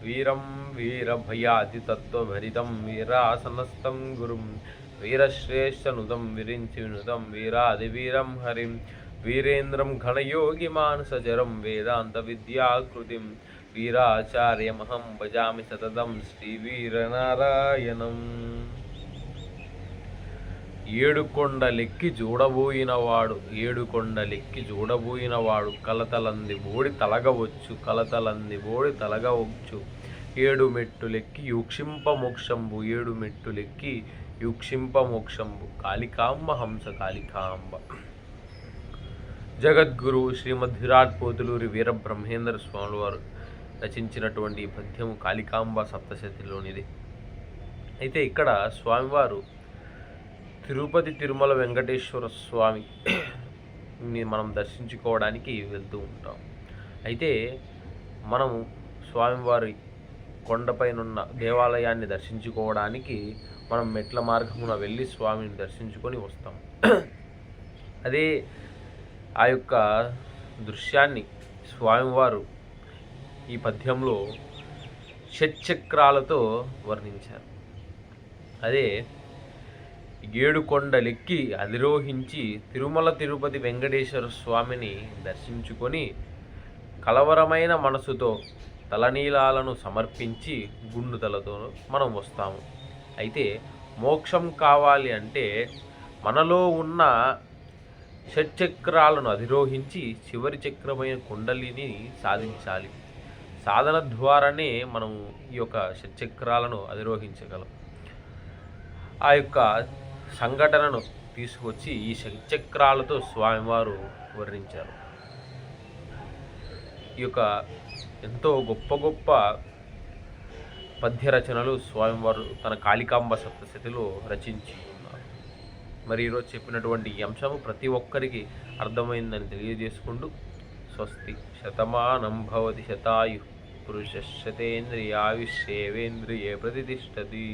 వీరం వీరభయాతితత్వభరితం వీరాసనస్థం గురుం వీరశ్రేష్టనుదం విరించి వినుదం వీరాదివీరం హరిం వీరేంద్రం ఘనయోగి మానసచరం వేదాంత విద్యాకృతిం వీరాచార్యమహం భజామి సతతం శ్రీవీరనారాయణం. ఏడుకొండలెక్కి చూడబోయినవాడు కలతలంది బోడి తలగవచ్చు ఏడు మెట్టులెక్కి యూక్షింప మోక్షంబు కాళికాంబ హంస కాళికాంబ. జగద్గురు శ్రీమద్ విరాట్ పోతులూరి వీరబ్రహ్మేంద్ర స్వామి వారు రచించినటువంటి ఈ పద్యము కాళికాంబ సప్తశతిలోనిది. అయితే ఇక్కడ స్వామివారు తిరుపతి తిరుమల వెంకటేశ్వర స్వామిని మనం దర్శించుకోవడానికి వెళ్తూ ఉంటాం. అయితే మనము స్వామివారి కొండపైనున్న దేవాలయాన్ని దర్శించుకోవడానికి మనం మెట్ల మార్గమున వెళ్ళి స్వామిని దర్శించుకొని వస్తాం. అదే ఆ యొక్క దృశ్యాన్ని స్వామివారు ఈ పద్యంలో షట్చక్రాలతో వర్ణించారు. అదే ఏడుకొండలెక్కి అధిరోహించి తిరుమల తిరుపతి వెంకటేశ్వర స్వామిని దర్శించుకొని కలవరమైన మనసుతో తలనీలాలను సమర్పించి గుండుతలతో మనం వస్తాము. అయితే మోక్షం కావాలి అంటే మనలో ఉన్న షట్చక్రాలను అధిరోహించి చివరి చక్రమైన కుండలిని సాధించాలి. సాధన ద్వారానే మనం ఈ యొక్క షట్చక్రాలను అధిరోహించగలం. ఆ యొక్క సంఘటనను తీసుకొచ్చి ఈ షట్చక్రాలతో స్వామివారు వర్ణించారు. ఈ యొక్క ఎంతో గొప్ప గొప్ప పద్య రచనలు స్వామివారు తన కాళికాంబ సప్తశతిలో రచించి ఉన్నారు. మరి ఈరోజు చెప్పినటువంటి ఈ అంశము ప్రతి ఒక్కరికి అర్థమైందని తెలియజేసుకుంటూ స్వస్తి. శతమానం భవతి శతాయు పురుష శతేంద్రియాయుష్యేవేంద్రియే ప్రతిష్టతి.